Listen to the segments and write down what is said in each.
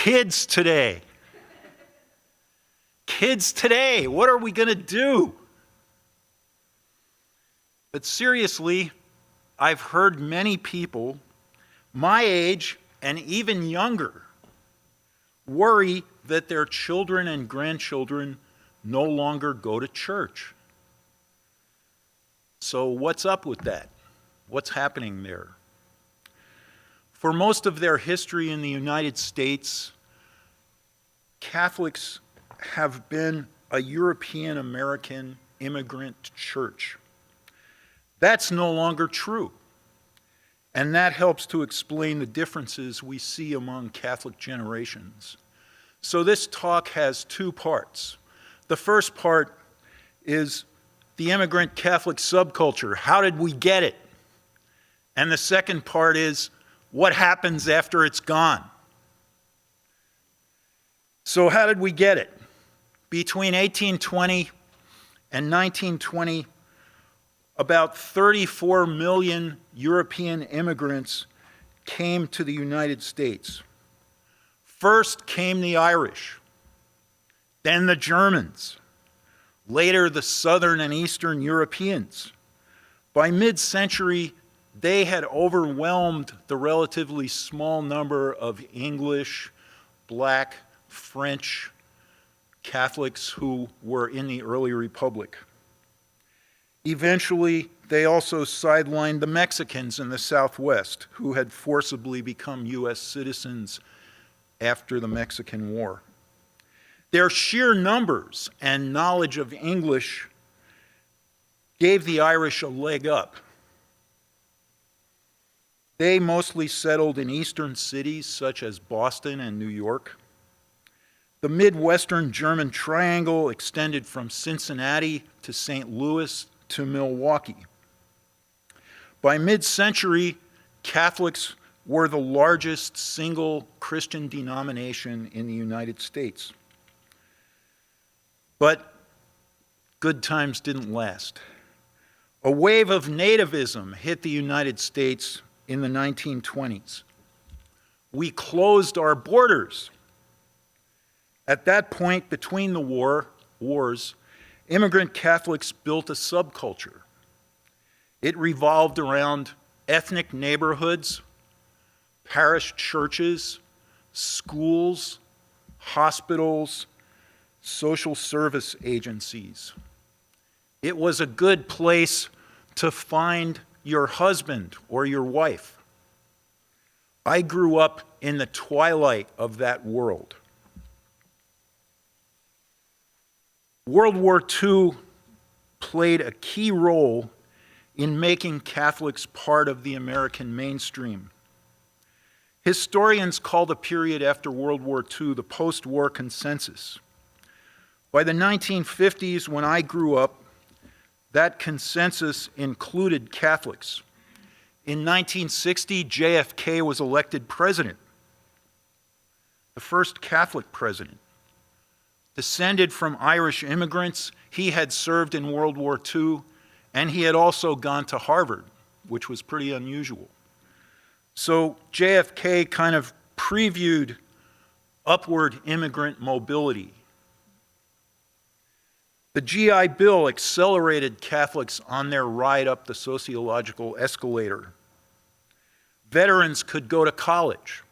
Kids today. Kids today, what are we going to do? But seriously, I've heard many people my age and even younger worry that their children and grandchildren no longer go to church. So what's up with that? What's happening there? For most of their history in the United States, Catholics have been a European American immigrant church. That's no longer true. And that helps to explain the differences we see among Catholic generations. So this talk has two parts. The first part is the immigrant Catholic subculture. How did we get it? And the second part is what happens after it's gone. So how did we get it? Between 1820 and 1920, about 34 million European immigrants came to the United States. First came the Irish, then the Germans, later the Southern and Eastern Europeans. By mid-century, they had overwhelmed the relatively small number of English, Black, French Catholics who were in the early Republic. Eventually, they also sidelined the Mexicans in the Southwest, who had forcibly become U.S. citizens after the Mexican War. Their sheer numbers and knowledge of English gave the Irish a leg up. They mostly settled in eastern cities such as Boston and New York. The Midwestern German Triangle extended from Cincinnati to St. Louis to Milwaukee. By mid-century, Catholics were the largest single Christian denomination in the United States. But good times didn't last. A wave of nativism hit the United States in the 1920s. We closed our borders. At that point, between the wars, immigrant Catholics built a subculture. It revolved around ethnic neighborhoods, parish churches, schools, hospitals, social service agencies. It was a good place to find your husband or your wife. I grew up in the twilight of that world. World War II played a key role in making Catholics part of the American mainstream. Historians call the period after World War II the post-war consensus. By the 1950s, when I grew up, that consensus included Catholics. In 1960, JFK was elected president, the first Catholic president. Descended from Irish immigrants, he had served in World War II, and he had also gone to Harvard, which was pretty unusual. So JFK kind of previewed upward immigrant mobility. The GI Bill accelerated Catholics on their ride up the sociological escalator. Veterans could go to college,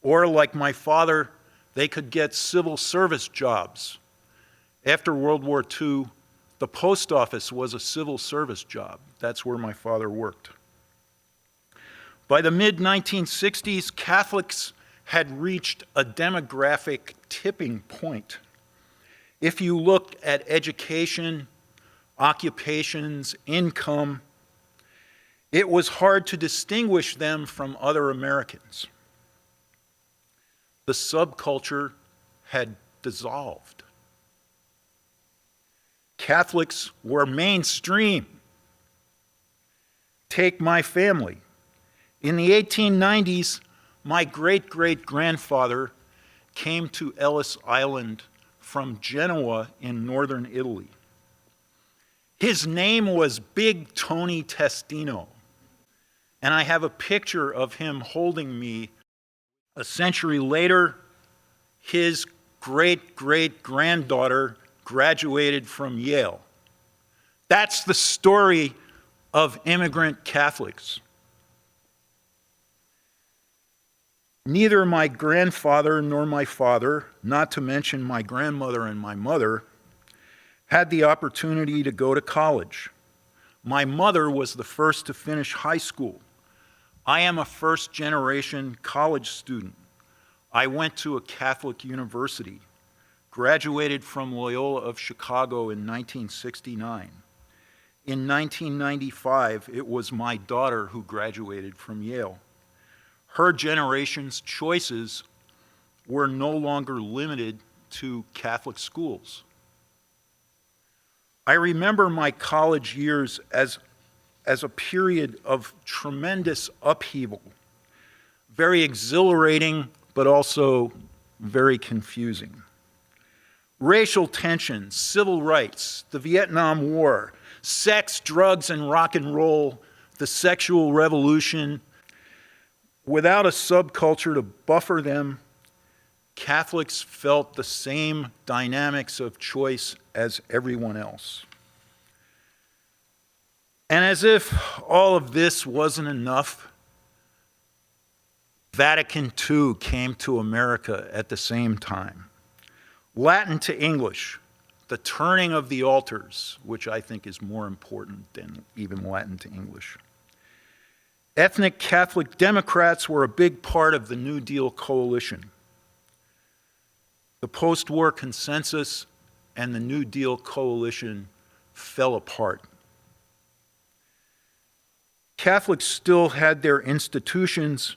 or like my father, they could get civil service jobs. After World War II, the post office was a civil service job. That's where my father worked. By the mid-1960s, Catholics had reached a demographic tipping point. If you looked at education, occupations, income, it was hard to distinguish them from other Americans. The subculture had dissolved. Catholics were mainstream. Take my family. In the 1890s, my great-great-grandfather came to Ellis Island from Genoa in northern Italy. His name was Big Tony Testino, and I have a picture of him holding me A century later, his great-great-granddaughter graduated from Yale. That's the story of immigrant Catholics. Neither my grandfather nor my father, not to mention my grandmother and my mother, had the opportunity to go to college. My mother was the first to finish high school. I am a first-generation college student. I went to a Catholic university, graduated from Loyola of Chicago in 1969. In 1995, it was my daughter who graduated from Yale. Her generation's choices were no longer limited to Catholic schools. I remember my college years as a period of tremendous upheaval, very exhilarating, but also very confusing. Racial tensions, civil rights, the Vietnam War, sex, drugs, and rock and roll, the sexual revolution. Without a subculture to buffer them, Catholics felt the same dynamics of choice as everyone else. And as if all of this wasn't enough, Vatican II came to America at the same time. Latin to English, the turning of the altars, which I think is more important than even Latin to English. Ethnic Catholic Democrats were a big part of the New Deal coalition. The post-war consensus and the New Deal coalition fell apart. Catholics still had their institutions,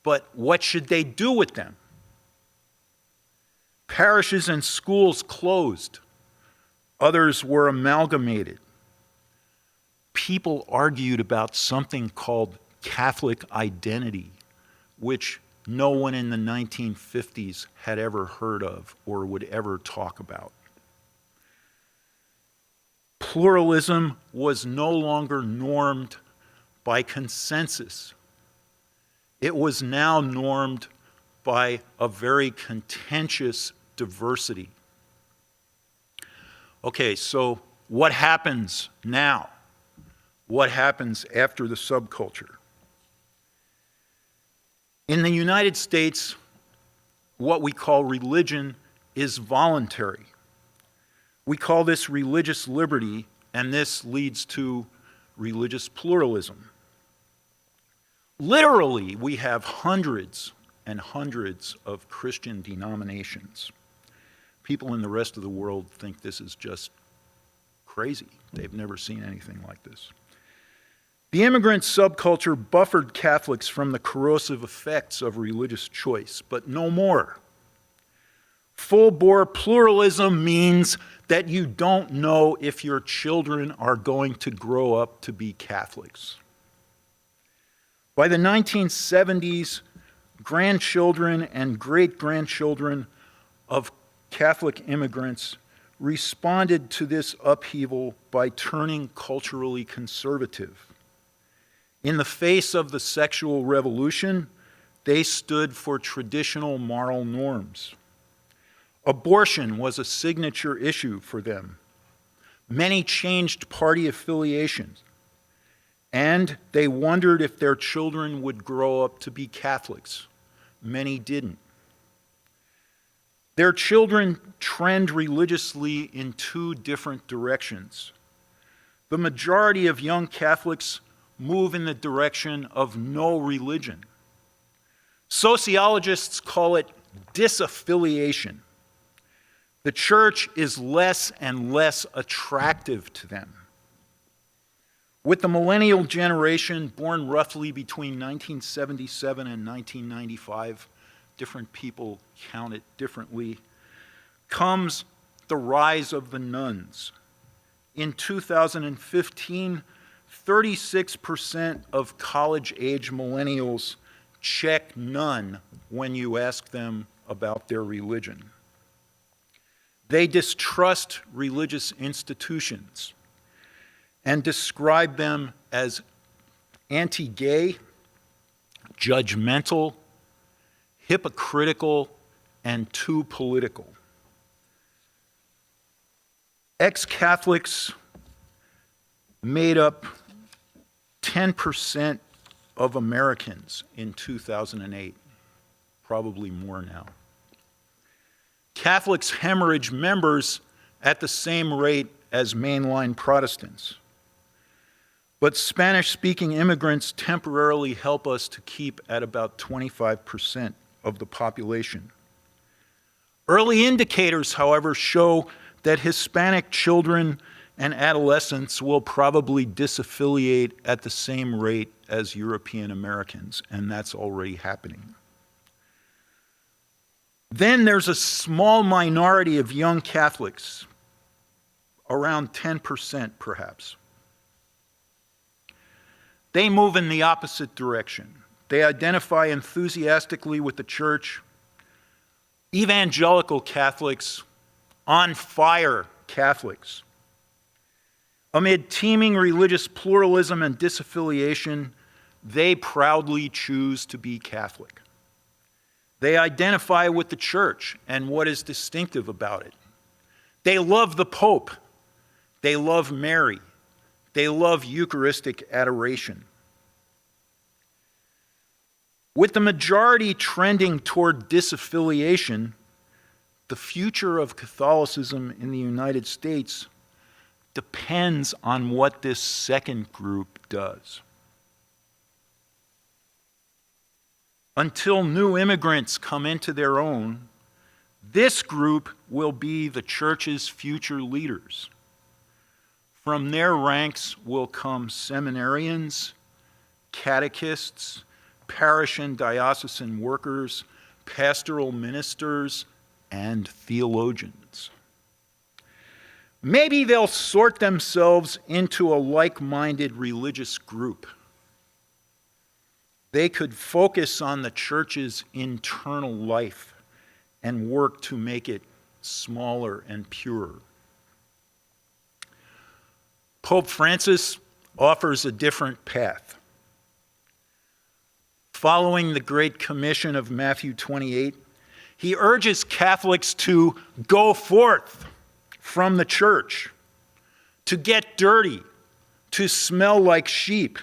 but what should they do with them? Parishes and schools closed. Others were amalgamated. People argued about something called Catholic identity, which no one in the 1950s had ever heard of or would ever talk about. Pluralism was no longer normed by consensus. It was now normed by a very contentious diversity. Okay, so what happens now? What happens after the subculture? In the United States, what we call religion is voluntary. We call this religious liberty, and this leads to religious pluralism. Literally, we have hundreds and hundreds of Christian denominations. People in the rest of the world think this is just crazy. They've never seen anything like this. The immigrant subculture buffered Catholics from the corrosive effects of religious choice, but no more. Full-bore pluralism means that you don't know if your children are going to grow up to be Catholics. By the 1970s, grandchildren and great-grandchildren of Catholic immigrants responded to this upheaval by turning culturally conservative. In the face of the sexual revolution, they stood for traditional moral norms. Abortion was a signature issue for them. Many changed party affiliations, and they wondered if their children would grow up to be Catholics. Many didn't. Their children trend religiously in two different directions. The majority of young Catholics move in the direction of no religion. Sociologists call it disaffiliation. The church is less and less attractive to them. With the millennial generation, born roughly between 1977 and 1995, different people count it differently, comes the rise of the nuns. In 2015, 36% of college-age millennials check none when you ask them about their religion. They distrust religious institutions and describe them as anti-gay, judgmental, hypocritical, and too political. Ex-Catholics made up 10% of Americans in 2008, probably more now. Catholics hemorrhage members at the same rate as mainline Protestants. But Spanish-speaking immigrants temporarily help us to keep at about 25% of the population. Early indicators, however, show that Hispanic children and adolescents will probably disaffiliate at the same rate as European Americans, and that's already happening. Then there's a small minority of young Catholics, around 10% perhaps. They move in the opposite direction. They identify enthusiastically with the church. Evangelical Catholics, on fire Catholics. Amid teeming religious pluralism and disaffiliation, they proudly choose to be Catholic. They identify with the church and what is distinctive about it. They love the Pope. They love Mary. They love Eucharistic adoration. With the majority trending toward disaffiliation, the future of Catholicism in the United States depends on what this second group does. Until new immigrants come into their own, this group will be the church's future leaders. From their ranks will come seminarians, catechists, parish and diocesan workers, pastoral ministers, and theologians. Maybe they'll sort themselves into a like-minded religious group. They could focus on the church's internal life and work to make it smaller and purer. Pope Francis offers a different path. Following the Great Commission of Matthew 28, he urges Catholics to go forth from the church, to get dirty, to smell like sheep,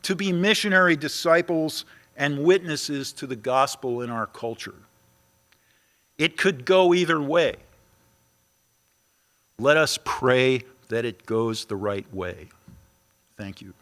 to be missionary disciples and witnesses to the gospel in our culture. It could go either way. Let us pray that it goes the right way. Thank you.